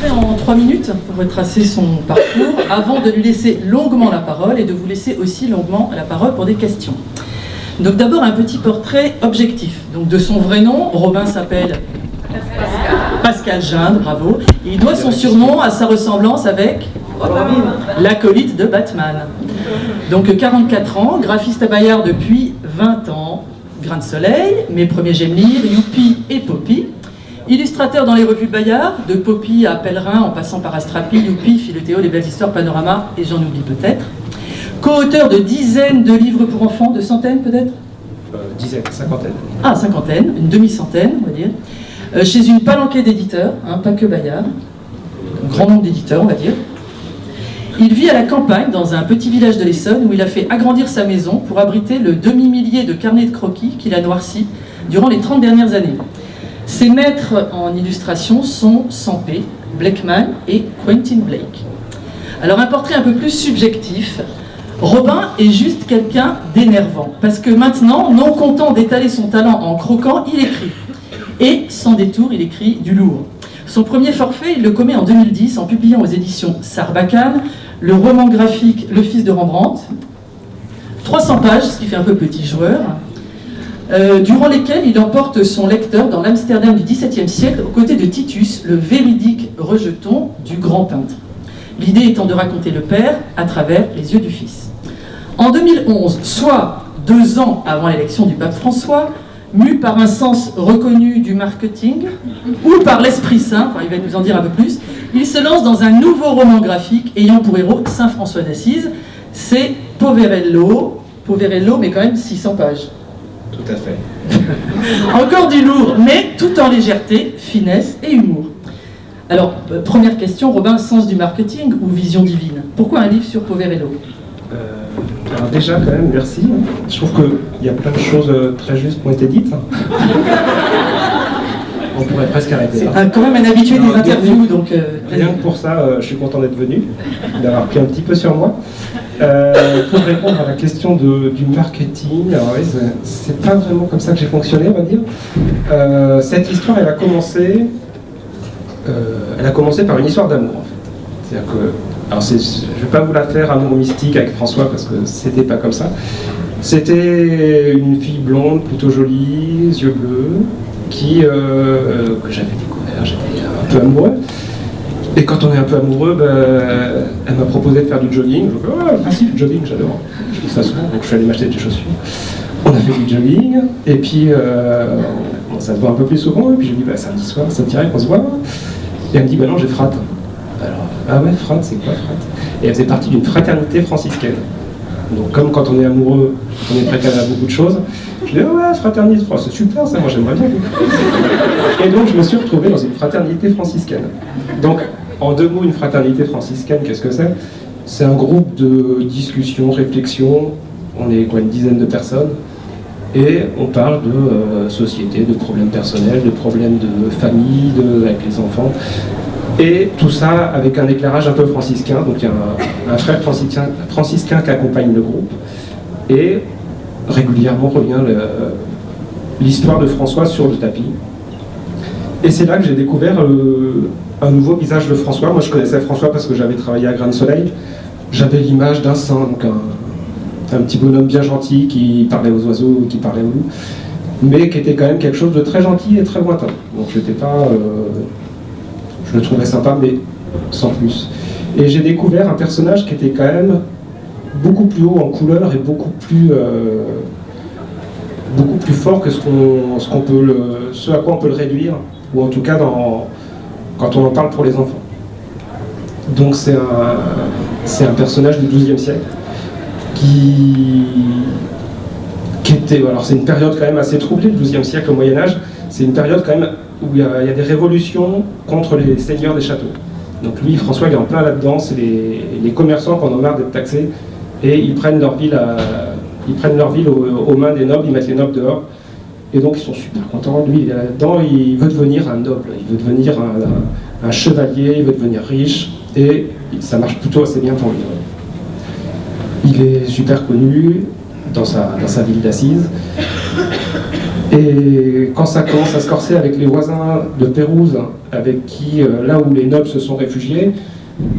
En 3 minutes pour retracer son parcours, avant de lui laisser longuement la parole et de vous laisser aussi longuement la parole pour des questions. Donc d'abord un petit portrait objectif. Donc de son vrai nom, Robin s'appelle Pascal Gindre, bravo. Et il doit son surnom à sa ressemblance avec l'acolyte de Batman. Donc 44 ans, graphiste à Bayard depuis 20 ans, Grain de Soleil, Mes Premiers J'aime lire, Youpi et Poppy. Illustrateur dans les revues de Bayard, de Poppy à Pèlerin en passant par Astrapi, Youpi, Philotéo, Les Belles Histoires, Panorama et j'en oublie peut-être. Co-auteur de dizaines de livres pour enfants, de centaines peut-être Dizaines, cinquantaine. Ah, cinquantaine, une demi-centaine on va dire. Chez une palanquée d'éditeurs, hein, pas que Bayard, un grand nombre d'éditeurs on va dire. Il vit à la campagne dans un petit village de l'Essonne où il a fait agrandir sa maison pour abriter le demi-millier de carnets de croquis qu'il a noircis durant les 30 dernières années. Ses maîtres en illustration sont Sampé, Blackman et Quentin Blake. Alors un portrait un peu plus subjectif. Robin est juste quelqu'un d'énervant, parce que maintenant, non content d'étaler son talent en croquant, il écrit. Et sans détour, il écrit du lourd. Son premier forfait, il le commet en 2010 en publiant aux éditions Sarbacane le roman graphique Le Fils de Rembrandt, 300 pages, ce qui fait un peu petit joueur, durant lesquelles il emporte son lecteur dans l'Amsterdam du XVIIe siècle aux côtés de Titus, le véridique rejeton du grand peintre. L'idée étant de raconter le père à travers les yeux du fils. En 2011, soit 2 ans avant l'élection du pape François, mu par un sens reconnu du marketing, ou par l'Esprit Saint, enfin il va nous en dire un peu plus, il se lance dans un nouveau roman graphique ayant pour héros Saint François d'Assise. C'est Poverello mais quand même 600 pages. Tout à fait. Encore du lourd, mais tout en légèreté, finesse et humour. Alors, première question, Robin, sens du marketing ou vision divine? Pourquoi un livre sur Poverello? Alors déjà, quand même, merci. Je trouve qu'il y a plein de choses très justes qui ont été dites. On pourrait presque arrêter. C'est quand même un habitué des interviews, donc... Rien que pour ça, je suis content d'être venu, d'avoir pris un petit peu sur moi. Pour répondre à la question du marketing, alors oui, c'est pas vraiment comme ça que j'ai fonctionné, on va dire. Cette histoire, elle a commencé par une histoire d'amour, en fait. C'est-à-dire que, alors je vais pas vous la faire amour mystique avec François parce que c'était pas comme ça. C'était une fille blonde, plutôt jolie, yeux bleus, que j'avais découvert, j'étais un peu amoureux. Et quand on est un peu amoureux, elle m'a proposé de faire du jogging. Je me dis, facile, le jogging, j'adore. Je fais ça souvent, donc je suis allé m'acheter des chaussures. On a fait du jogging, et puis ça se voit un peu plus souvent, et puis je lui dis, samedi soir, ça te dirait qu'on se voit? Et elle me dit, non, j'ai frat. Alors, ah ouais, frat, c'est quoi frat? Et elle faisait partie d'une fraternité franciscaine. Donc comme quand on est amoureux, on est précaire à beaucoup de choses, je dis, ouais, fraternité, c'est super ça, moi j'aimerais bien. Et donc je me suis retrouvé dans une fraternité franciscaine. Donc, en 2 mots, une fraternité franciscaine, qu'est-ce que c'est? C'est un groupe de discussion, réflexion, on est une dizaine de personnes, et on parle de société, de problèmes personnels, de problèmes de famille, avec les enfants, et tout ça avec un éclairage un peu franciscain. Donc il y a un frère franciscain qui accompagne le groupe, et régulièrement revient l'histoire de François sur le tapis. Et c'est là que j'ai découvert un nouveau visage de François. Moi je connaissais François parce que j'avais travaillé à Grain de Soleil. J'avais l'image d'un saint, donc un petit bonhomme bien gentil qui parlait aux oiseaux, qui parlait aux loups, mais qui était quand même quelque chose de très gentil et très lointain. Donc j'étais pas... je le trouvais sympa, mais sans plus. Et j'ai découvert un personnage qui était quand même beaucoup plus haut en couleur et beaucoup plus fort que ce à quoi on peut le réduire, ou en tout cas quand on en parle pour les enfants. Donc c'est un personnage du XIIe siècle qui était... Alors c'est une période quand même assez troublée, le XIIe siècle au Moyen-Âge. C'est une période quand même où il y a des révolutions contre les seigneurs des châteaux. Donc lui, François, il est en plein là-dedans. C'est les commerçants qui en ont marre d'être taxés, et ils prennent leur ville aux mains des nobles, ils mettent les nobles dehors. Et donc ils sont super contents. Lui, il est là-dedans, il veut devenir un noble, il veut devenir un chevalier, il veut devenir riche, et ça marche plutôt assez bien pour lui. Il est super connu dans sa ville d'Assise. Et quand ça commence à se corser avec les voisins de Pérouse, avec qui, là où les nobles se sont réfugiés,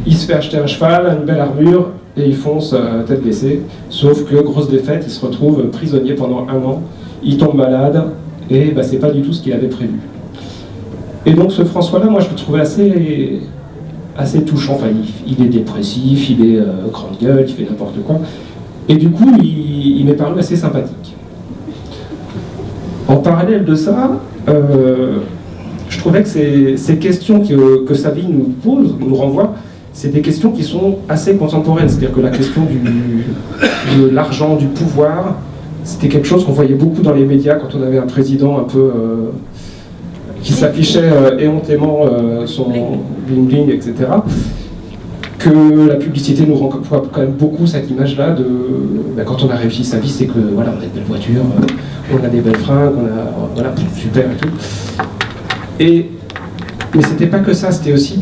il se fait acheter un cheval, une belle armure, et il fonce tête baissée. Sauf que, grosse défaite, il se retrouve prisonnier pendant 1 an, il tombe malade, et c'est pas du tout ce qu'il avait prévu. Et donc ce François-là, moi je le trouvais assez touchant. Enfin, il est dépressif, il est grande gueule, il fait n'importe quoi. Et du coup, il m'est paru assez sympathique. En parallèle de ça, je trouvais que ces questions que sa vie nous pose, nous renvoie, c'est des questions qui sont assez contemporaines. C'est-à-dire que la question de l'argent, du pouvoir, c'était quelque chose qu'on voyait beaucoup dans les médias quand on avait un président un peu qui s'affichait éhontément son bling-bling, etc. Que la publicité nous renvoie quand même beaucoup cette image-là de quand on a réussi sa vie, c'est que voilà, on a de belles voitures, on a des belles fringues, on a voilà, super et tout. Mais c'était pas que ça, c'était aussi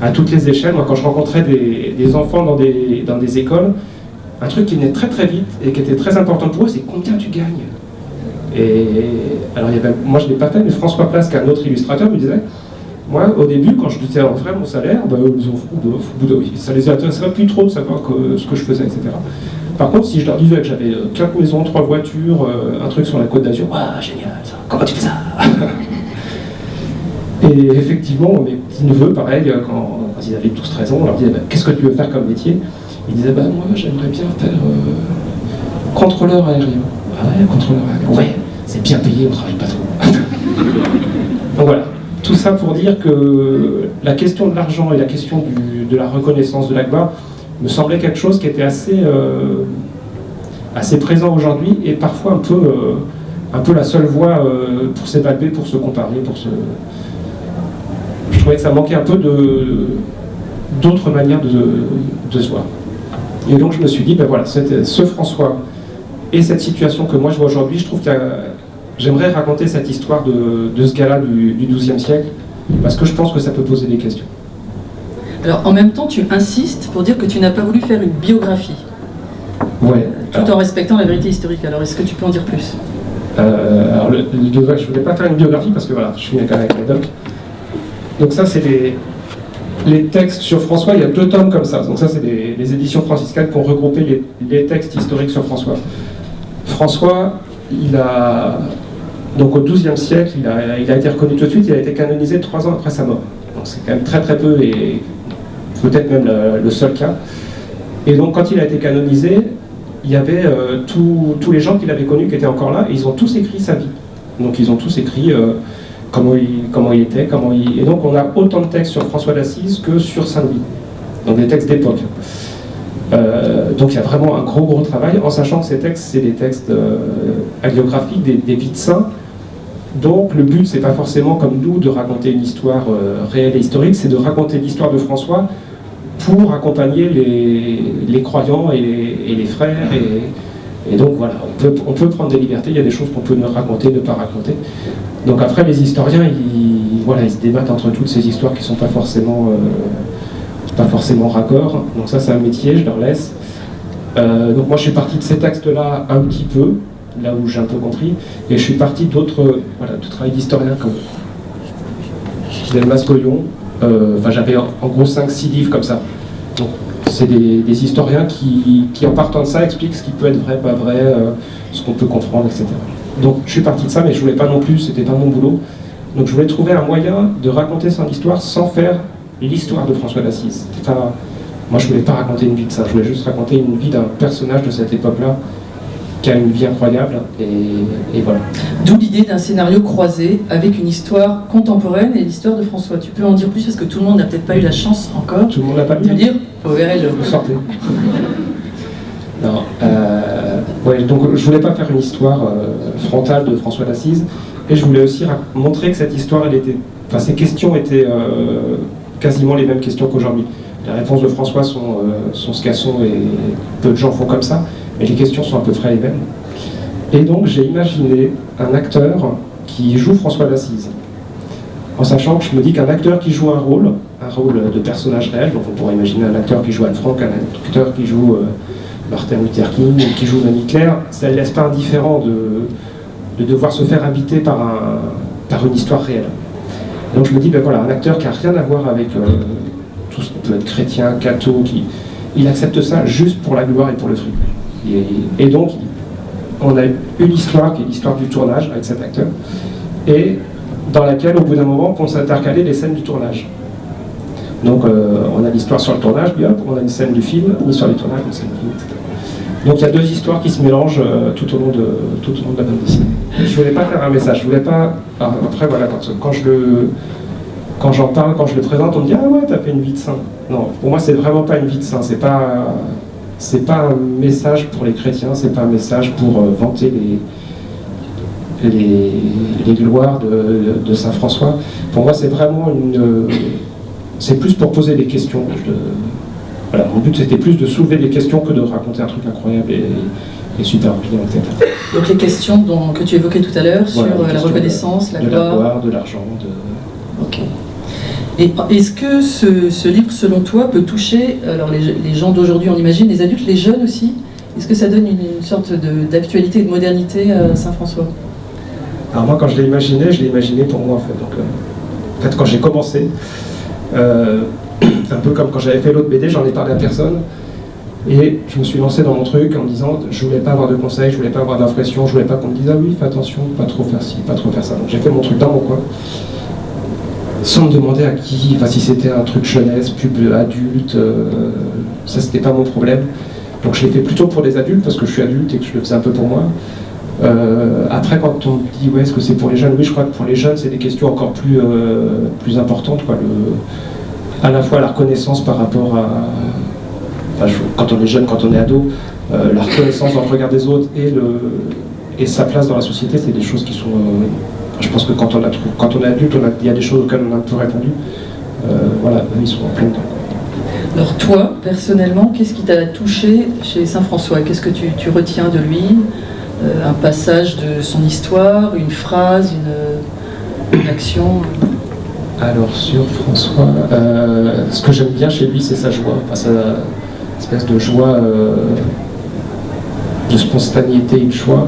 à toutes les échelles. Moi, quand je rencontrais des enfants dans des écoles, un truc qui venait très très vite et qui était très important pour eux, c'est combien tu gagnes. Et alors, moi je ne l'ai pas fait, mais François Place, qui est un autre illustrateur, me disait, moi au début, quand je disais en vrai mon salaire, ça les intéresserait plus trop de savoir ce que je faisais, etc. Par contre, si je leur disais que j'avais 4 maisons, 3 voitures, un truc sur la Côte d'Azur, waouh, génial, ça. Comment tu fais ça? Et effectivement, mes petits neveux, pareil, quand ils avaient 12-13 ans, on leur disait qu'est-ce que tu veux faire comme métier? Ils disaient moi j'aimerais bien faire contrôleur aérien. Ah ouais, contrôleur aérien. Ouais, c'est bien payé, on travaille pas trop. Donc voilà, tout ça pour dire que la question de l'argent et la question de la reconnaissance de la gloire me semblait quelque chose qui était assez présent aujourd'hui et parfois un peu la seule voie pour s'évaluer, pour se comparer, Je trouvais que ça manquait un peu d'autres manières de se voir. Et donc je me suis dit, voilà, ce François et cette situation que moi je vois aujourd'hui, je trouve que j'aimerais raconter cette histoire de ce gars-là du XIIe siècle, parce que je pense que ça peut poser des questions. Alors en même temps, tu insistes pour dire que tu n'as pas voulu faire une biographie. Ouais. Tout en respectant la vérité historique. Alors est-ce que tu peux en dire plus? Alors je ne voulais pas faire une biographie parce que voilà, je suis avec la doc. Donc ça c'est les textes sur François, il y a 2 tomes comme ça. Donc ça c'est les éditions franciscaines qui ont regroupé les textes historiques sur François. François, donc au XIIe siècle, il a été reconnu tout de suite, il a été canonisé 3 ans après sa mort. Donc c'est quand même très très peu et peut-être même le seul cas. Et donc quand il a été canonisé, il y avait tous les gens qu'il avait connus qui étaient encore là, et ils ont tous écrit sa vie. Donc ils ont tous écrit comment il était, Et donc on a autant de textes sur François d'Assise que sur Saint-Louis, donc des textes d'époque. Donc il y a vraiment un gros travail, en sachant que ces textes, c'est des textes hagiographiques, des vies de saints. Donc le but, c'est pas forcément comme nous de raconter une histoire réelle et historique, c'est de raconter l'histoire de François pour accompagner les croyants et les frères. Et donc voilà, on peut prendre des libertés, il y a des choses qu'on peut ne raconter, ne pas raconter. Donc après, les historiens, ils se débattent entre toutes ces histoires qui ne sont pas forcément raccords. Donc ça, c'est un métier, je leur laisse. Donc moi, je suis parti de ces textes-là un petit peu, là où j'ai un peu compris, et je suis parti de travail d'historien comme Delmas Goyon. J'avais en gros 5-6 livres comme ça. Donc c'est des historiens qui, en partant de ça, expliquent ce qui peut être vrai, pas vrai, ce qu'on peut comprendre, etc. Donc je suis parti de ça, mais je voulais pas non plus, c'était pas mon boulot. Donc je voulais trouver un moyen de raconter son histoire sans faire l'histoire de François d'Assise. Moi je voulais pas raconter une vie de ça, je voulais juste raconter une vie d'un personnage de cette époque-là qui a une vie incroyable, et voilà. D'où l'idée d'un scénario croisé avec une histoire contemporaine et l'histoire de François. Tu peux en dire plus parce que tout le monde n'a peut-être pas eu la chance encore. Tout le monde n'a pas de dire ORL. Vous sortez. Non. Donc je voulais pas faire une histoire frontale de François d'Assise, et je voulais aussi montrer que cette histoire, ces questions étaient quasiment les mêmes questions qu'aujourd'hui. Les réponses de François sont ce qu'elles sont, et peu de gens font comme ça, mais les questions sont à peu près les mêmes. Et donc j'ai imaginé un acteur qui joue François d'Assise, en sachant que je me dis qu'un acteur qui joue un rôle de personnage réel, donc on pourrait imaginer un acteur qui joue Anne Frank, un acteur qui joue Martin Luther King, qui joue même Hitler, ça ne laisse pas indifférent de devoir se faire habiter par une histoire réelle. Donc je me dis, ben voilà, un acteur qui n'a rien à voir avec tout ce qui peut être chrétien, catho, il accepte ça juste pour la gloire et pour le fric. Et donc, on a une histoire qui est l'histoire du tournage avec cet acteur, et dans laquelle, au bout d'un moment, vont s'intercaler les scènes du tournage. Donc, on a l'histoire sur le tournage, puis hop, on a une scène du film, une histoire du tournage, une scène du film, etc. Donc, il y a deux histoires qui se mélangent tout au long de la bande dessinée. Je ne voulais pas faire un message, je voulais pas... Alors, après, voilà, quand j'en parle, quand je le présente, on me dit « Ah ouais, t'as fait une vie de saint ». Non, pour moi, c'est vraiment pas une vie de saint, c'est pas un message pour les chrétiens, c'est pas un message pour vanter les gloires de Saint François. Pour moi, c'est vraiment c'est plus pour poser des questions. Voilà, mon but, c'était plus de soulever des questions que de raconter un truc incroyable et super brillant, etc. Donc les questions que tu évoquais tout à l'heure sur la reconnaissance, la gloire, de l'argent, Ok. Et est-ce que ce livre, selon toi, peut toucher alors les gens d'aujourd'hui, on imagine, les adultes, les jeunes aussi? Est-ce que ça donne une sorte d'actualité et de modernité à Saint-François? Alors moi, quand je l'ai imaginé pour moi, en fait. Donc, en fait, quand j'ai commencé, un peu comme quand j'avais fait l'autre BD, j'en ai parlé à personne. Et je me suis lancé dans mon truc en me disant, je voulais pas avoir de conseils, je voulais pas avoir d'impression, je voulais pas qu'on me dise, ah oui, fais attention, pas trop faire ci, pas trop faire ça. Donc j'ai fait mon truc dans mon coin, sans me demander à qui, enfin si c'était un truc jeunesse, pub adulte, ça c'était pas mon problème. Donc je l'ai fait plutôt pour les adultes, parce que je suis adulte et que je le faisais un peu pour moi. Après, quand on dit ouais, est-ce que c'est pour les jeunes, oui, je crois que pour les jeunes c'est des questions encore plus importantes, quoi. À la fois la reconnaissance par rapport à, enfin, quand on est jeune, quand on est ado, la reconnaissance dans le regard des autres et sa place dans la société, c'est des choses qui sont, je pense que quand on est adulte, il y a des choses auxquelles on a un peu répondu. Voilà, ils sont en plein dedans. Alors toi, personnellement, qu'est-ce qui t'a touché chez Saint-François? Qu'est-ce que tu retiens de lui? Un passage de son histoire, une phrase, une action? Alors sur François, ce que j'aime bien chez lui, c'est sa joie, enfin, sa espèce de joie, de spontanéité et de choix.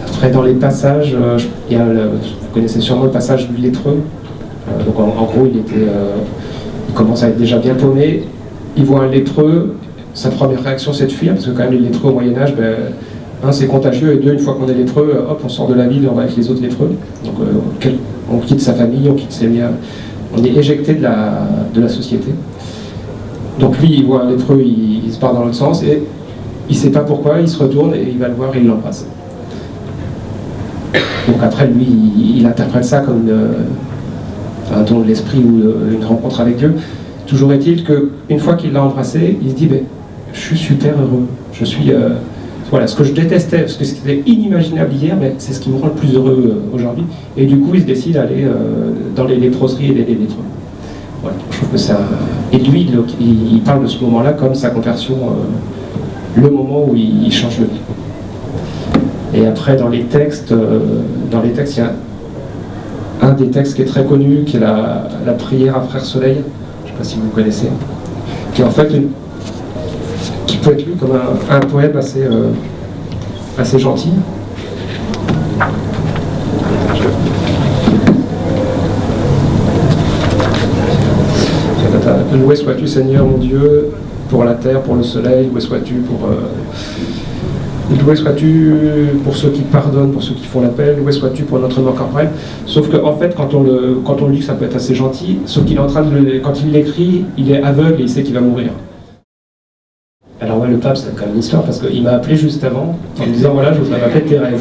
Après, dans les passages, vous connaissez sûrement le passage du lépreux. Donc en gros, il commence à être déjà bien paumé, il voit un lépreux, sa première réaction c'est de fuir, parce que quand même les lépreux au Moyen-Âge, un, c'est contagieux, et deux, une fois qu'on est lépreux, hop, on sort de la ville, on va avec les autres lépreux. Donc on quitte sa famille, on quitte ses liens, on est éjecté de la société. Donc lui, il voit un lépreux, il se part dans l'autre sens, et il ne sait pas pourquoi, il se retourne, et il va le voir, et il l'embrasse. Donc après, lui, il interprète ça comme un don de l'esprit ou une rencontre avec Dieu. Toujours est-il qu'une fois qu'il l'a embrassé, il se dit je suis super heureux. Je suis voilà, ce que je détestais, ce qui était inimaginable hier, mais c'est ce qui me rend le plus heureux aujourd'hui. Et du coup, il se décide à aller dans les léproseries et les lépreux. Voilà, je trouve que ça. Et lui, il parle de ce moment-là comme sa conversion, le moment où il change de vie. Et après, dans les textes, il y a un des textes qui est très connu, qui est la prière à Frère Soleil, je ne sais pas si vous connaissez, qui est en fait qui peut être lu comme un poème assez gentil. Loué sois-tu Seigneur mon Dieu, pour la terre, pour le soleil, loué sois-tu loué sois-tu pour ceux qui pardonnent, pour ceux qui font l'appel, loué sois-tu pour notre mort corporelle. Sauf qu'en fait, quand on le lit, ça peut être assez gentil, sauf qu'il est en train quand il l'écrit, il est aveugle et il sait qu'il va mourir. Alors ouais, le pape, c'est quand même une histoire, parce qu'il m'a appelé juste avant, en me disant, voilà, je voudrais m'appeler Thérèse.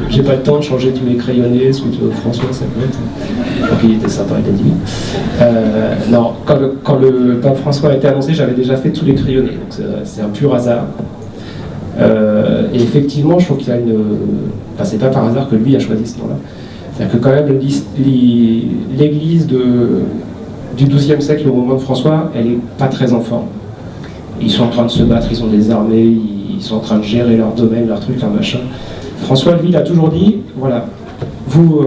J'ai pas le temps de changer tous les crayonnés, sous François, ça peut être. Donc il était sympa, il a dit oui. Non, quand le pape François a été annoncé, j'avais déjà fait tous les crayonnés, donc c'est un pur hasard. Et effectivement, je trouve qu'il y a enfin, c'est pas par hasard que lui a choisi ce nom-là. C'est-à-dire que quand même, l'église du XIIe siècle au moment de François, elle est pas très en forme. Ils sont en train de se battre, ils ont des armées, ils sont en train de gérer leur domaine, leur truc, leur machin. François, lui, il a toujours dit, voilà, vous,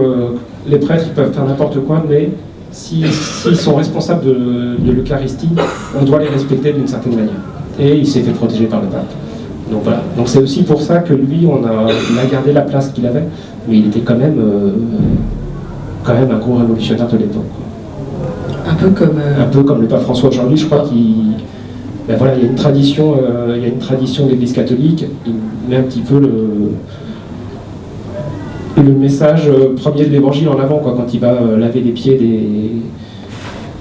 les prêtres, ils peuvent faire n'importe quoi, mais s'ils sont responsables de l'Eucharistie, on doit les respecter d'une certaine manière. et il s'est fait protéger par le pape. Donc voilà. Donc c'est aussi pour ça que lui, il a gardé la place qu'il avait, mais il était quand même un gros révolutionnaire de l'époque. Un peu comme le pape François aujourd'hui, je crois qu'il... Ben voilà, il y a une tradition de l'Église catholique, il met un petit peu le message premier de l'Évangile en avant, quoi, quand il va laver les pieds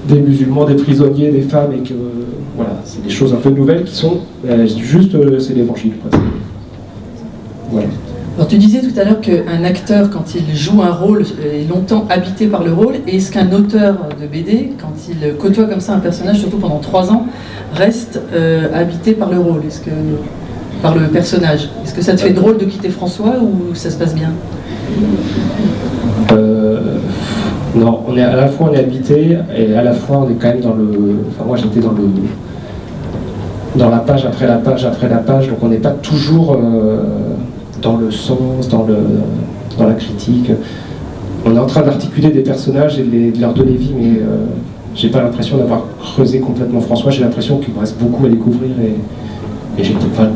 des musulmans, des prisonniers, des femmes, et que voilà, c'est des choses un peu nouvelles qui sont juste c'est l'Évangile. Voilà. Alors tu disais tout à l'heure qu'un acteur, quand il joue un rôle, est longtemps habité par le rôle, et est-ce qu'un auteur de BD, quand il côtoie comme ça un personnage, surtout pendant 3 ans, reste habité par le rôle, par le personnage? Est-ce que ça te fait drôle de quitter François, ou ça se passe bien? Non, à la fois on est habité, et à la fois on est quand même dans le... Enfin moi j'étais dans la page après la page après la page, donc on n'est pas toujours dans le sens, dans la critique. On est en train d'articuler des personnages et de leur donner vie, mais j'ai pas l'impression d'avoir creusé complètement François, j'ai l'impression qu'il me reste beaucoup à découvrir, et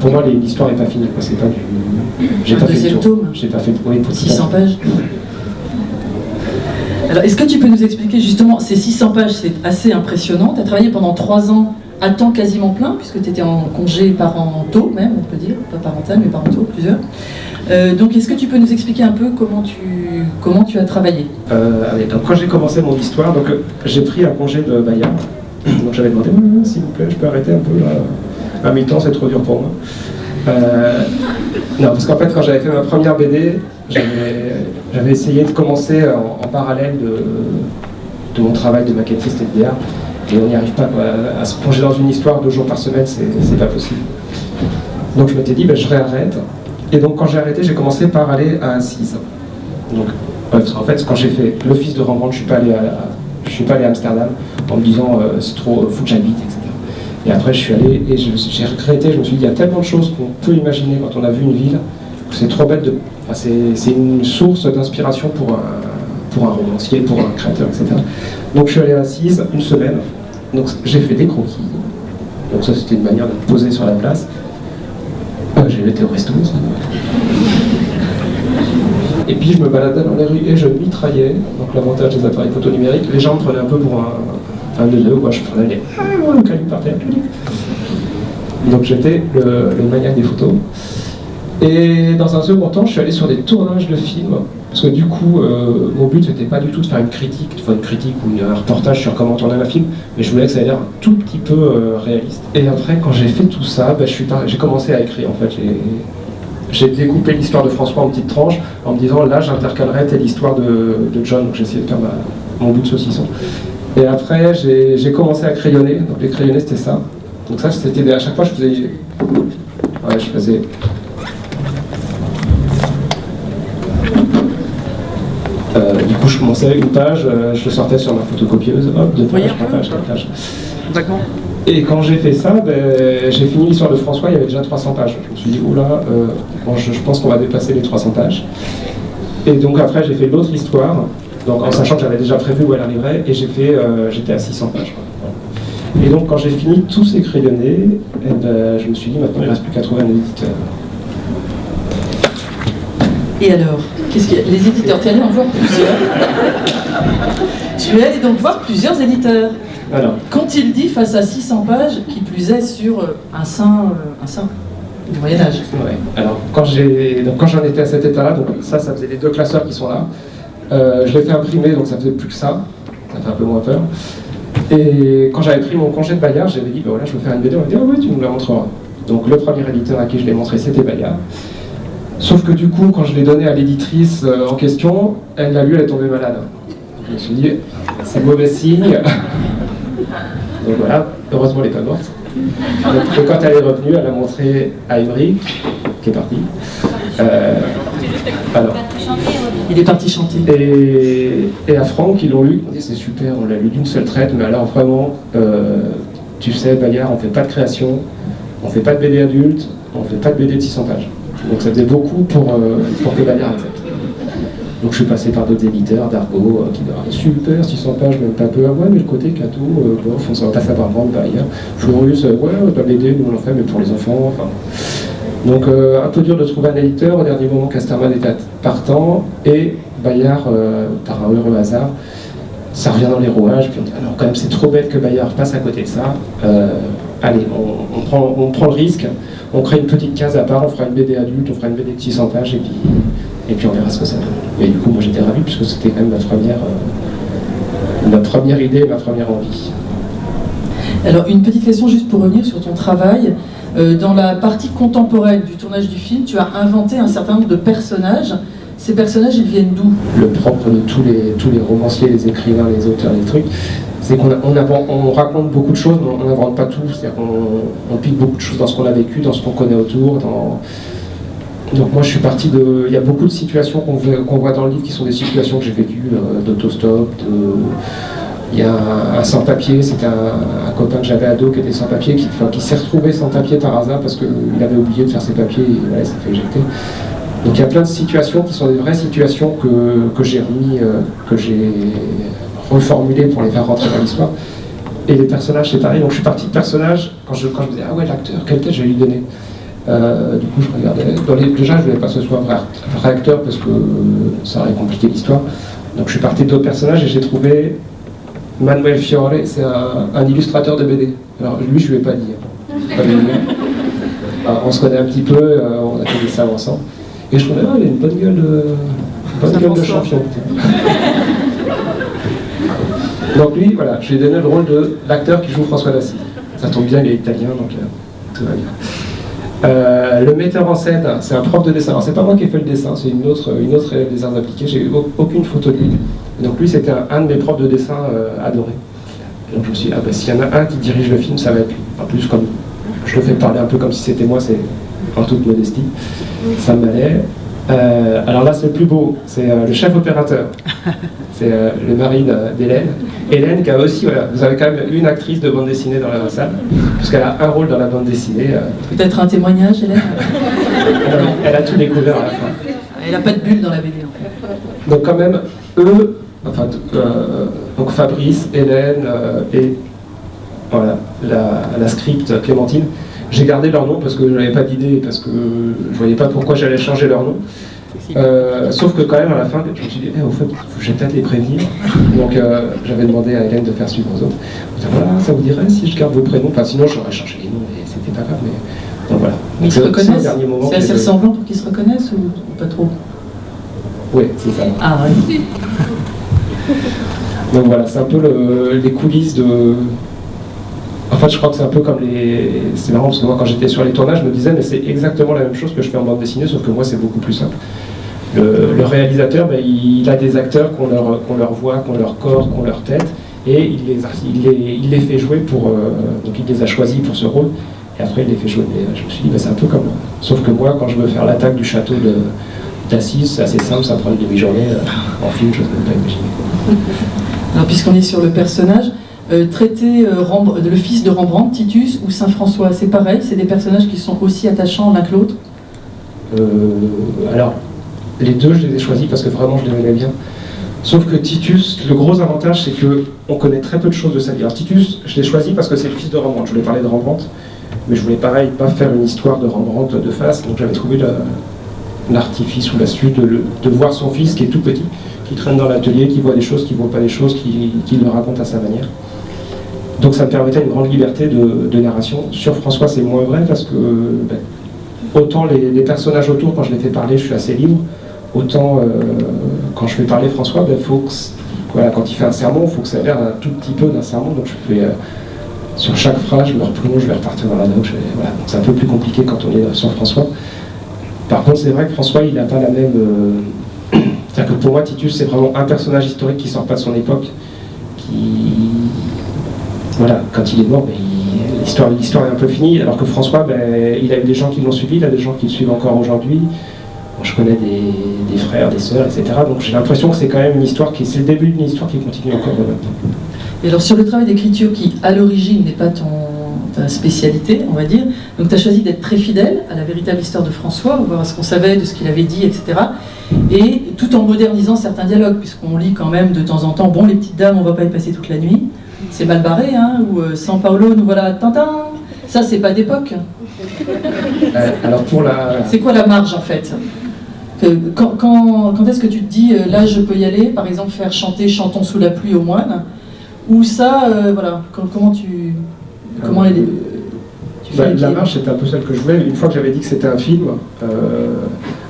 pour moi l'histoire n'est pas finie, quoi. C'est pas du... J'ai pas fait le tour. J'ai pas fait pour 600 pages. Alors, est-ce que tu peux nous expliquer justement, ces 600 pages, c'est assez impressionnant. Tu as travaillé pendant 3 ans à temps quasiment plein, puisque tu étais en congé parentaux même, on peut dire, pas parental, mais parentaux, plusieurs. Donc, est-ce que tu peux nous expliquer un peu comment tu as travaillé? Donc, quand j'ai commencé mon histoire, donc j'ai pris un congé de Bayard. Donc, j'avais demandé, s'il vous plaît, je peux arrêter un peu là. À mi-temps, c'est trop dur pour moi. Non, parce qu'en fait, quand j'avais fait ma première BD, j'avais essayé de commencer en parallèle de mon travail de maquettiste et de DA, et on n'y arrive pas, quoi. À se plonger dans une histoire 2 jours par semaine, c'est pas possible. Donc je m'étais dit, je réarrête. Et donc quand j'ai arrêté, j'ai commencé par aller à Assise. Donc, en fait, quand j'ai fait l'office de Rembrandt, je suis pas allé à Amsterdam en me disant c'est trop, faut que j'habite, etc. Et après je suis allé et j'ai regretté, je me suis dit, il y a tellement de choses qu'on peut imaginer quand on a vu une ville, que c'est trop bête de... Enfin, c'est une source d'inspiration pour un romancier, pour un créateur, etc. Donc je suis allé à Assise 1 semaine, donc j'ai fait des croquis. Donc ça c'était une manière de me poser sur la place. J'ai été au resto. Et puis je me baladais dans les rues et je mitraillais. Donc l'avantage des appareils photo numériques, les gens me prenaient un peu pour un neuneu, quoi. Je prenais les cailloux par terre. Donc j'étais le maniaque des photos. Et dans un second temps, je suis allé sur des tournages de films, parce que du coup, mon but c'était pas du tout de faire une critique ou un reportage sur comment tourner un film, mais je voulais que ça ait l'air un tout petit peu réaliste. Et après, quand j'ai fait tout ça, j'ai commencé à écrire. En fait, j'ai découpé l'histoire de François en petites tranches, en me disant là, j'intercalerai telle histoire de John. Donc j'ai essayé de faire mon bout de saucisson. Et après, j'ai commencé à crayonner. Donc les crayonnés, c'était ça. Donc ça, c'était à chaque fois, je faisais. Du coup, je commençais avec une page, je le sortais sur ma photocopieuse, hop, 2 pages, 3 pages, 4 pages. D'accord. Et quand j'ai fait ça, j'ai fini l'histoire de François, il y avait déjà 300 pages. Je me suis dit, oula, je pense qu'on va dépasser les 300 pages. Et donc après, j'ai fait l'autre histoire, donc en sachant que j'avais déjà prévu où elle arriverait, et j'étais à 600 pages. Et donc quand j'ai fini tous ces crayonnés, je me suis dit, maintenant il ne reste plus qu'à trouver un éditeur. Et alors, qu'est-ce qu'il y a? Les éditeurs, tu es allé en voir plusieurs. Tu es allé donc voir plusieurs éditeurs. Alors, Qu'ont-ils dit face à 600 pages, qui plus est sur un saint du Moyen-Âge? Ouais. Alors, quand j'en étais à cet état-là, donc ça faisait les 2 classeurs qui sont là. Je l'ai fait imprimer, donc ça faisait plus que ça. Ça fait un peu moins peur. Et quand j'avais pris mon congé de Bayard, j'avais dit, voilà, je veux faire une BD. On m'a dit, ah oui, tu nous la montreras. Donc le premier éditeur à qui je l'ai montré, c'était Bayard. Sauf que du coup, quand je l'ai donné à l'éditrice en question, elle l'a lu, elle est tombée malade. Je me suis dit, c'est mauvais signe. Donc voilà, heureusement elle n'est pas morte. Donc quand elle est revenue, elle a montré à Emery, qui est parti. Alors, il est parti chanter. Et à Franck, ils l'ont lu, ils m'ont dit c'est super, on l'a lu d'une seule traite, mais alors vraiment, tu sais, Bayard, on ne fait pas de création, on ne fait pas de BD adulte, on ne fait pas de BD de 600 pages. Donc ça faisait beaucoup pour que Bayard accepte. Donc je suis passé par d'autres éditeurs, d'Argo, qui me disaient super, 600 pages, même pas peu. Ah ouais, mais le côté cadeau, bof, on s'en passe à vendre derrière. Florus, ouais, la BD, nous on en fait, mais pour les enfants. Enfin. Donc un peu dur de trouver un éditeur. Au dernier moment, Casterman était partant et Bayard, par un heureux hasard, ça revient dans les rouages. Puis on dit alors quand même c'est trop bête que Bayard passe à côté de ça. Allez, on prend le risque. On crée une petite case à part, on fera une BD adulte, on fera une BD de 600 pages et puis on verra ce que ça donne. Et du coup, moi j'étais ravi puisque c'était quand même ma première idée, ma première envie. Alors une petite question juste pour revenir sur ton travail. Dans la partie contemporaine du tournage du film, tu as inventé un certain nombre de personnages. Ces personnages, ils viennent d'où? Le propre de tous les romanciers, les écrivains, les auteurs, les trucs, c'est qu'on raconte beaucoup de choses, mais on n'invente pas tout. C'est-à-dire qu'on pique beaucoup de choses dans ce qu'on a vécu, dans ce qu'on connaît autour. Donc moi je suis parti de... Il y a beaucoup de situations qu'on voit dans le livre qui sont des situations que j'ai vécues, d'autostop, Il y a un sans-papier, c'était un copain que j'avais ado qui était sans-papier, qui s'est retrouvé sans-papier par hasard parce qu'il avait oublié de faire ses papiers et voilà, il s'est fait éjecter. Donc il y a plein de situations qui sont des vraies situations que j'ai reformulées pour les faire rentrer dans l'histoire. Et les personnages c'est pareil, donc je suis parti de personnages, quand je me disais ah ouais l'acteur, quelle tête je vais lui donner. Du coup je regardais, déjà je voulais pas que ce soit un vrai acteur parce que ça aurait compliqué l'histoire. Donc je suis parti d'autres personnages et j'ai trouvé Manuel Fiore, c'est un illustrateur de BD. Alors lui je lui ai pas dit. On se connaît un petit peu, on a fait des salles ensemble. Et je trouvais, il a une bonne gueule de champion. Donc lui, voilà, je lui ai donné le rôle de l'acteur qui joue François d'Assise. Ça tombe bien, il est italien, donc tout va bien. Le metteur en scène, c'est un prof de dessin. Alors c'est pas moi qui ai fait le dessin, c'est une autre élève des arts appliqués. J'ai eu aucune photo de lui. Donc lui, c'était un de mes profs de dessin adorés. Donc je me suis dit, s'il y en a un qui dirige le film, ça va être lui. En plus, comme je le fais parler un peu comme si c'était moi, c'est en toute modestie. Ça m'allait. Alors là, c'est le plus beau, c'est le chef opérateur. C'est le mari d'Hélène. Hélène qui a aussi, voilà, vous avez quand même une actrice de bande dessinée dans la salle, puisqu'elle a un rôle dans la bande dessinée. Peut-être un témoignage, Hélène? Elle a tout découvert à la fin. Elle n'a pas de bulle dans la BD en fait. Donc quand même, eux, enfin, donc Fabrice, Hélène et voilà, la script Clémentine, j'ai gardé leur nom parce que je n'avais pas d'idée, parce que je ne voyais pas pourquoi j'allais changer leur nom. Sauf que quand même à la fin, je me suis dit, au fait, je vais peut-être les prévenir. Donc j'avais demandé à Hélène de faire suivre aux autres. Voilà, ça vous dirait si je garde vos prénoms? Enfin sinon j'aurais changé les noms, mais c'était pas grave. Mais... Donc voilà. Mais ils se reconnaissent? C'est assez ressemblant pour qu'ils se reconnaissent ou pas trop? Oui, c'est ça. Ah oui. Donc voilà, c'est un peu les coulisses de... En fait, je crois que c'est un peu comme les... C'est marrant parce que moi, quand j'étais sur les tournages, je me disais, mais c'est exactement la même chose que je fais en bande dessinée, sauf que moi, c'est beaucoup plus simple. Le réalisateur, il a des acteurs qu'on leur voit, qu'on leur corps, qu'on leur tête, et il les fait jouer pour... donc il les a choisis pour ce rôle, et après il les fait jouer. Et je me suis dit, c'est un peu comme... Sauf que moi, quand je veux faire l'attaque du château d'Assise, c'est assez simple, ça prend une demi-journée. En film, je ne peux pas imaginer. Alors, puisqu'on est sur le personnage, traiter le fils de Rembrandt, Titus ou Saint-François, c'est pareil, c'est des personnages qui sont aussi attachants l'un que l'autre? Alors, les deux, je les ai choisis parce que vraiment je les aimais bien. Sauf que Titus, le gros avantage, c'est qu'on connaît très peu de choses de sa vie. Alors Titus, je l'ai choisi parce que c'est le fils de Rembrandt. Je voulais parler de Rembrandt, mais je voulais pareil, pas faire une histoire de Rembrandt de face, donc j'avais trouvé l'artifice ou l'astuce de voir son fils qui est tout petit, qui traîne dans l'atelier, qui voit des choses, qui ne voit pas des choses, qui le raconte à sa manière. Donc ça me permettait une grande liberté de narration. Sur François, c'est moins vrai parce que autant les personnages autour, quand je les fais parler, je suis assez libre, autant quand je fais parler François, voilà, quand il fait un sermon, il faut que ça ait l'air un tout petit peu d'un sermon, donc je fais sur chaque phrase, je me replonge, je vais repartir dans la doc, voilà. Donc c'est un peu plus compliqué quand on est sur François. Par contre, c'est vrai que François, il n'a pas la même... C'est-à-dire que pour moi, Titus, c'est vraiment un personnage historique qui ne sort pas de son époque, qui... Voilà, quand il est mort, l'histoire est un peu finie, alors que François, il a eu des gens qui l'ont suivi, il a des gens qui le suivent encore aujourd'hui. Je connais des frères, des sœurs, etc. Donc j'ai l'impression que c'est quand même une histoire c'est le début d'une histoire qui continue encore maintenant. Et alors sur le travail d'écriture qui, à l'origine, n'est pas ta spécialité, on va dire. Donc tu as choisi d'être très fidèle à la véritable histoire de François, voir à ce qu'on savait, de ce qu'il avait dit, etc. Et tout en modernisant certains dialogues, puisqu'on lit quand même de temps en temps, bon, les petites dames, on va pas y passer toute la nuit, c'est mal barré, hein, ou San Paolo, nous voilà, Tintin, ça c'est pas d'époque. Alors pour la... C'est quoi la marge en fait? Quand est-ce que tu te dis, là je peux y aller, par exemple faire chanter Chantons sous la pluie aux moines, ou ça, voilà, comment tu fais la marge, c'était un peu celle que je voulais. Une fois que j'avais dit que c'était un film,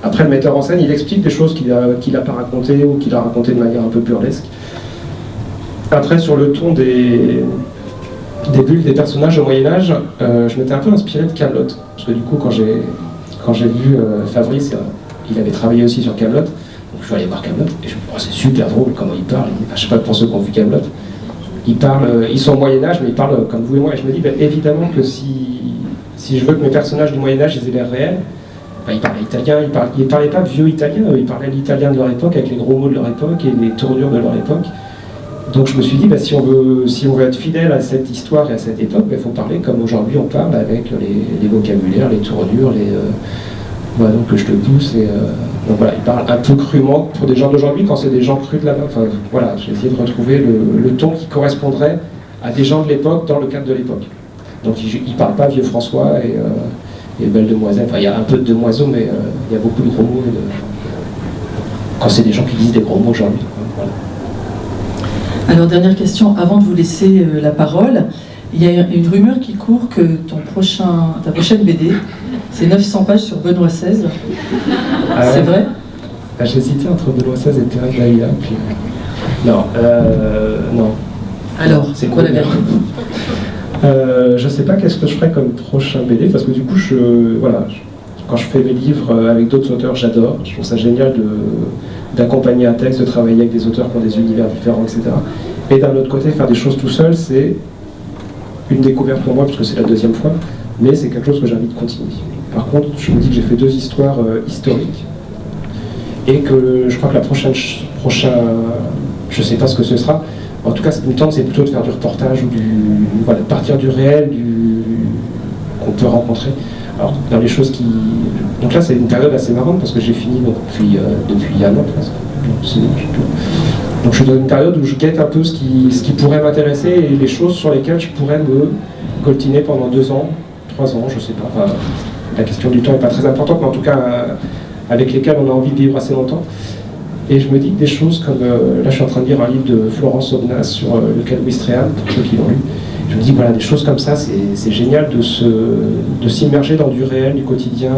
après le metteur en scène, il explique des choses qu'il a pas racontées ou qu'il a racontées de manière un peu burlesque. Après, sur le ton des bulles des personnages au Moyen-Âge, je m'étais un peu inspiré de Kaamelott. Parce que du coup, quand j'ai vu Fabrice, il avait travaillé aussi sur Kaamelott. Donc je suis allé voir Kaamelott et je me dis, oh, c'est super drôle comment il parle. Enfin, je sais pas pour ceux qui ont vu Kaamelott. Ils sont au Moyen-Âge, mais ils parlent comme vous et moi. Et je me dis, évidemment que si je veux que mes personnages du Moyen-Âge aient l'air réels, ils parlaient italien, ils parlaient pas vieux italien, ils parlaient l'italien de leur époque, avec les gros mots de leur époque et les tournures de leur époque. Donc je me suis dit, si on veut être fidèle à cette histoire et à cette époque, il faut parler comme aujourd'hui on parle, avec les vocabulaires, les tournures, voilà, donc je te pousse. Donc voilà, il parle un peu crûment pour des gens d'aujourd'hui, quand c'est des gens crus de là-bas. Enfin voilà, j'ai essayé de retrouver le ton qui correspondrait à des gens de l'époque dans le cadre de l'époque. Donc il ne parle pas vieux François et belle demoiselle. Enfin il y a un peu de demoiseau, mais il y a beaucoup de gros mots. Quand c'est des gens qui disent des gros mots aujourd'hui. Voilà. Alors, dernière question, avant de vous laisser la parole, il y a une rumeur qui court que ta prochaine BD, c'est 900 pages sur Benoît XVI. Ah ouais. C'est vrai? J'hésitais entre Benoît XVI et Thérèse d'Avila, puis... Non. Alors, c'est quoi la vérité? Je sais pas qu'est-ce que je ferai comme prochain BD, parce que du coup, quand je fais mes livres avec d'autres auteurs, j'adore. Je trouve ça génial d'accompagner un texte, de travailler avec des auteurs qui ont des univers différents, etc. Et d'un autre côté, faire des choses tout seul, c'est une découverte pour moi, parce que c'est la deuxième fois, mais c'est quelque chose que j'ai envie de continuer. Par contre, je me dis que j'ai fait 2 histoires historiques, et que je crois que la prochaine, je sais pas ce que ce sera, en tout cas, ce qui me tente, c'est plutôt de faire du reportage, ou de partir du réel, qu'on peut rencontrer. Alors, dans les choses qui... Donc là, c'est une période assez marrante, parce que j'ai fini depuis un an, presque. Donc je suis dans une période où je guette un peu ce qui pourrait m'intéresser et les choses sur lesquelles je pourrais me coltiner pendant 2 ans, 3 ans, je sais pas. Enfin, la question du temps n'est pas très importante, mais en tout cas, avec lesquelles on a envie de vivre assez longtemps. Et je me dis que des choses comme... là, je suis en train de lire un livre de Florence Aubenas sur le cas de Ouistreham, pour ceux qui l'ont lu. Je me dis, voilà, des choses comme ça, c'est génial de s'immerger dans du réel, du quotidien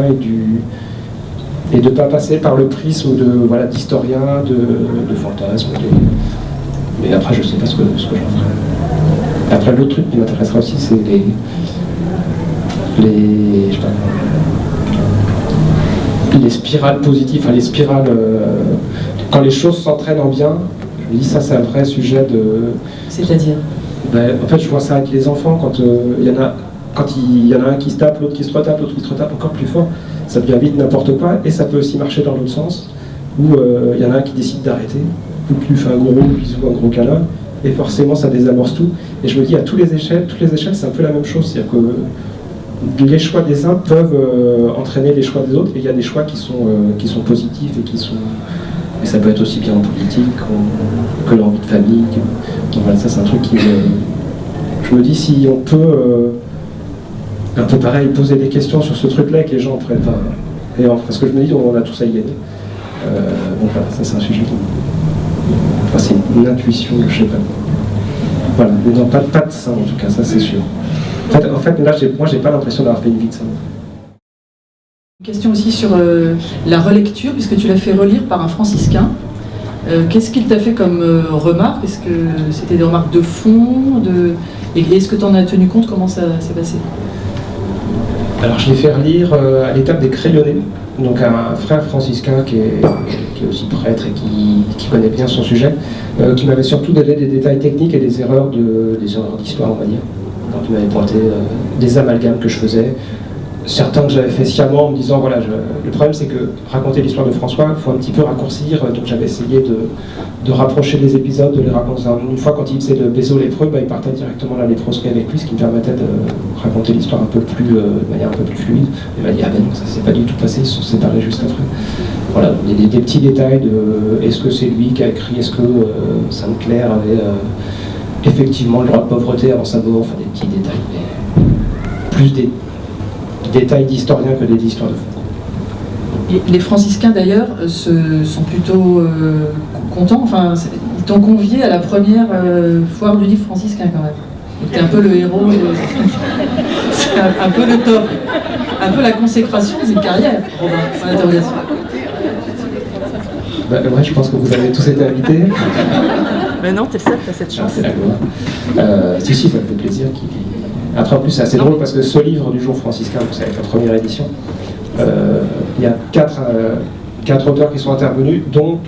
et de ne pas passer par le prisme d'historien, de fantasme. Mais après, je ne sais pas ce que j'en ferai. Après, l'autre truc qui m'intéressera aussi, c'est les spirales positives, enfin les spirales, quand les choses s'entraînent en bien. Je me dis, ça, c'est un vrai sujet de... C'est-à-dire? En fait, je vois ça avec les enfants, quand il y en a un qui se tape, l'autre qui se retape, l'autre qui se retape encore plus fort, ça devient vite n'importe quoi, et ça peut aussi marcher dans l'autre sens, où il y en a un qui décide d'arrêter, ou qui lui fait un gros bisou, un gros câlin, et forcément ça désamorce tout. Et je me dis, à toutes les échelles, c'est un peu la même chose, c'est-à-dire que les choix des uns peuvent entraîner les choix des autres, et il y a des choix qui sont positifs et ça peut être aussi bien en politique que l'envie de famille. Donc voilà, ça c'est un truc qui je me dis, si on peut un peu pareil poser des questions sur ce truc-là et que les gens prennent parce que je me dis, on a tous à y gagner. Donc voilà, ça c'est un sujet c'est une intuition, je sais pas. Voilà, mais non, pas de ça en tout cas, ça c'est sûr. En fait là, moi j'ai pas l'impression d'avoir fait une vie de ça. Une question aussi sur la relecture, puisque tu l'as fait relire par un franciscain. Qu'est-ce qu'il t'a fait comme remarque? Est-ce que c'était des remarques de fond et est-ce que tu en as tenu compte? Comment ça s'est passé? Alors je l'ai fait relire à l'étape des crayonnés, donc un frère franciscain qui est aussi prêtre et qui connaît bien son sujet, qui m'avait surtout donné des détails techniques et des erreurs d'histoire, on va dire. Donc il m'avait pointé des amalgames que je faisais, certains que j'avais fait sciemment en me disant, voilà, le problème c'est que raconter l'histoire de François, il faut un petit peu raccourcir, donc j'avais essayé de rapprocher les épisodes, de les raconter. Une fois quand il faisait le Bézo lépreux, il partait directement à la léprosserie avec lui, ce qui me permettait de raconter l'histoire un peu plus, de manière un peu plus fluide. Il m'a dit, ah ben non, ça s'est pas du tout passé, ils se sont séparés juste après. Voilà, il y a des petits détails de, est-ce que c'est lui qui a écrit, est-ce que Sainte-Claire avait effectivement le droit de pauvreté avant sa mort, enfin des petits détails, mais plus des détails d'historiens que des histoires de fond. Et les franciscains d'ailleurs sont plutôt contents, enfin ils t'ont convié à la première foire du livre franciscain quand même. Donc t'es un peu le héros, c'est un peu le top, un peu la consécration d'une carrière, Robin, en interrogation. Ouais, je pense que vous avez tous été invités. Mais non, t'es le seul, t'as cette chance. C'est la gloire. Si, ça me fait plaisir. Après, en plus, c'est assez drôle parce que ce livre du jour franciscain, c'est avec la première édition, il y a quatre auteurs qui sont intervenus,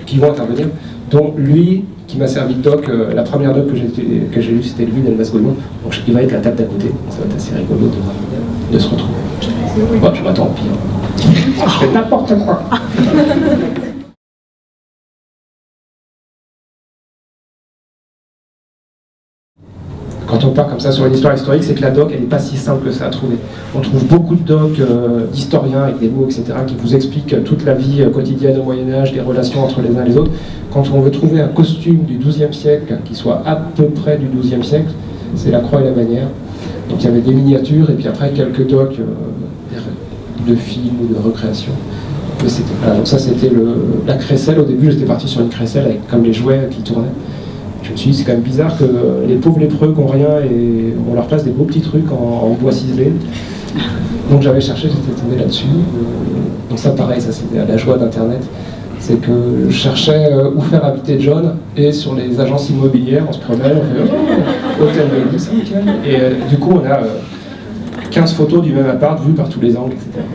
qui vont intervenir, dont lui qui m'a servi de doc. La première doc que j'ai lue, c'était lui d'Elmas Goyon. Donc il va être la table d'à côté. Donc, ça va être assez rigolo de se retrouver. Bon, je m'attends au pire. Je fais n'importe quoi. Quand on part comme ça sur une histoire historique, c'est que la doc, elle n'est pas si simple que ça à trouver. On trouve beaucoup de docs d'historiens avec des mots, etc., qui vous expliquent toute la vie quotidienne au Moyen-Âge, les relations entre les uns et les autres. Quand on veut trouver un costume du XIIe siècle qui soit à peu près du XIIe siècle, c'est la croix et la bannière. Donc il y avait des miniatures, et puis après quelques docs de films ou de recréation. Voilà, donc ça c'était la crécelle. Au début, j'étais parti sur une crécelle avec comme les jouets qui tournaient. Je me suis dit, c'est quand même bizarre que les pauvres lépreux qui n'ont rien et on leur place des beaux petits trucs en bois ciselé. Donc j'avais cherché, j'étais tombé là-dessus. Donc ça, pareil, ça c'était la joie d'Internet. C'est que je cherchais où faire habiter John, et sur les agences immobilières, on se promenait, on fait hôtel de nuit, c'est nickel. Et du coup, on a 15 photos du même appart vues par tous les angles, etc.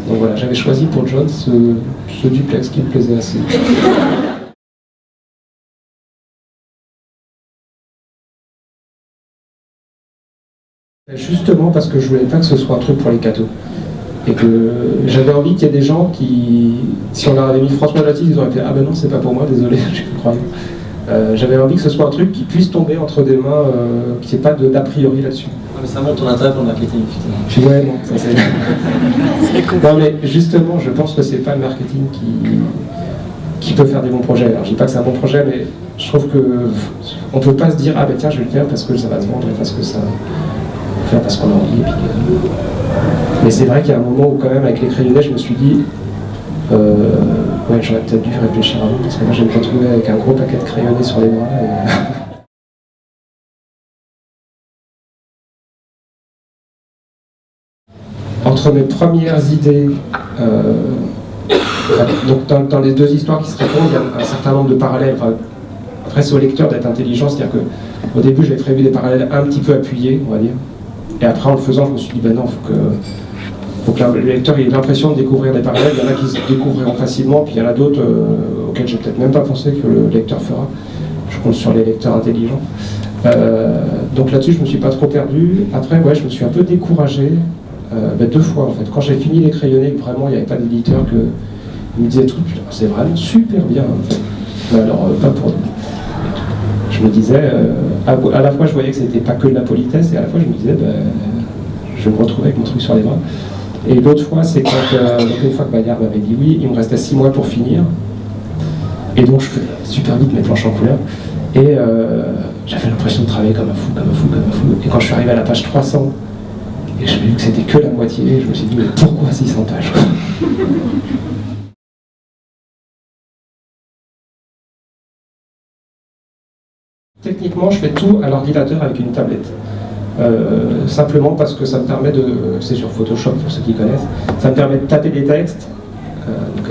Donc voilà, j'avais choisi pour John ce duplex qui me plaisait assez. Justement parce que je voulais pas que ce soit un truc pour les cathos. Et que j'avais envie qu'il y ait des gens qui, si on leur avait mis François Latisse, ils auraient fait « Ah ben non, c'est pas pour moi, désolé, je suis croyant ». J'avais envie que ce soit un truc qui puisse tomber entre des mains, qu'il n'y ait pas d'a priori là-dessus. Mais ça montre ton intérêt pour le marketing, finalement. Ouais, non, ça c'est... Non mais justement, je pense que c'est pas le marketing qui peut faire des bons projets. Alors je dis pas que c'est un bon projet, mais je trouve que on peut pas se dire « Ah ben tiens, je vais le faire parce que ça va se vendre et parce que ça... » faire parce qu'on a envie. Et puis, mais c'est vrai qu'il y a un moment où quand même avec les crayonnets, je me suis dit ouais, j'aurais peut-être dû réfléchir avant, parce que moi je vais me retrouver avec un gros paquet de crayonnés sur les bras. Entre mes premières idées, donc dans les deux histoires qui se répondent, il y a un certain nombre de parallèles. Enfin, après c'est au lecteur d'être intelligent, c'est-à-dire qu'au début j'avais prévu des parallèles un petit peu appuyés, on va dire. Et après, en le faisant, je me suis dit, ben non, faut que le lecteur ait l'impression de découvrir des parallèles. Il y en a qui se découvriront facilement, puis il y en a d'autres auxquels j'ai peut-être même pas pensé que le lecteur fera. Je compte sur les lecteurs intelligents. Donc là-dessus, je me suis pas trop perdu. Après, ouais, je me suis un peu découragé, deux fois en fait. Quand j'ai fini les crayonnés, vraiment, il n'y avait pas d'éditeur il me disait tout, c'est vraiment super bien. En fait. Mais alors, pas pour nous. Je me disais, à la fois je voyais que c'était pas que de la politesse, et à la fois je me disais, je vais me retrouver avec mon truc sur les bras. Et l'autre fois, c'est quand, une fois que Bayard m'avait dit oui, il me restait 6 mois pour finir. Et donc je fais super vite mes planches en couleur. Et j'avais l'impression de travailler comme un fou. Et quand je suis arrivé à la page 300, et j'ai vu que c'était que la moitié, je me suis dit, mais pourquoi 600 pages ? Techniquement, je fais tout à l'ordinateur avec une tablette. Simplement parce que ça me permet de... C'est sur Photoshop pour ceux qui connaissent. Ça me permet de taper des textes. Donc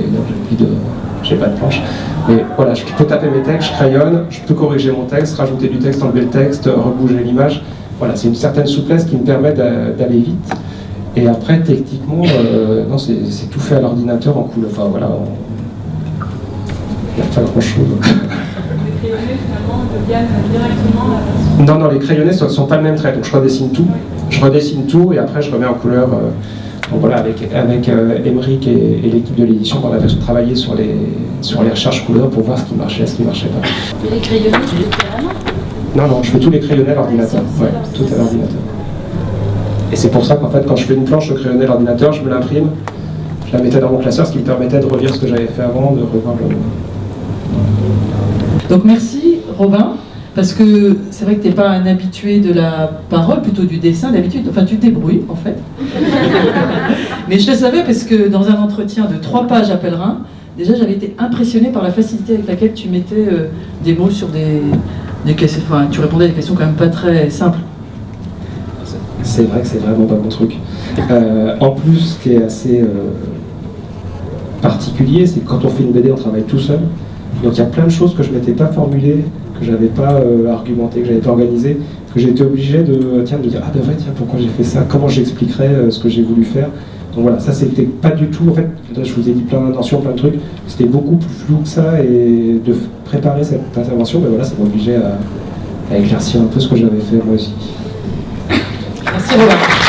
évidemment, j'ai pas de planche. Mais voilà, je peux taper mes textes, je crayonne, je peux corriger mon texte, rajouter du texte, enlever le texte, rebouger l'image. Voilà, c'est une certaine souplesse qui me permet d'aller vite. Et après, techniquement, non, c'est tout fait à l'ordinateur en couleur. Enfin voilà, il n'y a pas grand-chose. Les crayonnés, finalement, deviennent directement la version. Non, les crayonnés ne sont pas le même trait, donc je redessine tout et après je remets en couleur Donc voilà, avec Émeric et l'équipe de l'édition, on a travaillé sur les recherches couleurs pour voir ce qui marchait, ce qui marchait pas. Et les crayonnés, tu les fais à la main? Non, je fais tous les crayonnés à l'ordinateur. Ouais, tout à l'ordinateur. Et c'est pour ça qu'en fait, quand je fais une planche au crayonné à l'ordinateur, je me l'imprime, je la mettais dans mon classeur, ce qui me permettait de relire ce que j'avais fait avant, de revoir le... Donc merci Robin, parce que c'est vrai que tu n'es pas un habitué de la parole, plutôt du dessin d'habitude, enfin tu te débrouilles en fait. Mais je le savais parce que dans un entretien de 3 pages à Pèlerin, déjà j'avais été impressionnée par la facilité avec laquelle tu mettais des mots sur des questions, enfin tu répondais à des questions quand même pas très simples. C'est vrai que c'est vraiment pas mon truc. En plus, ce qui est assez particulier, c'est que quand on fait une BD, on travaille tout seul. Donc il y a plein de choses que je ne m'étais pas formulées, que je n'avais pas argumentées, que je n'avais pas organisées, que j'ai été obligé de me dire ah ben vrai, tiens, pourquoi j'ai fait ça, comment j'expliquerais ce que j'ai voulu faire. Donc voilà, ça c'était pas du tout, en fait, là je vous ai dit plein d'intentions, plein de trucs, c'était beaucoup plus flou que ça, et de préparer cette intervention, ben voilà, ça m'a obligé à éclaircir un peu ce que j'avais fait moi aussi. Merci Robin.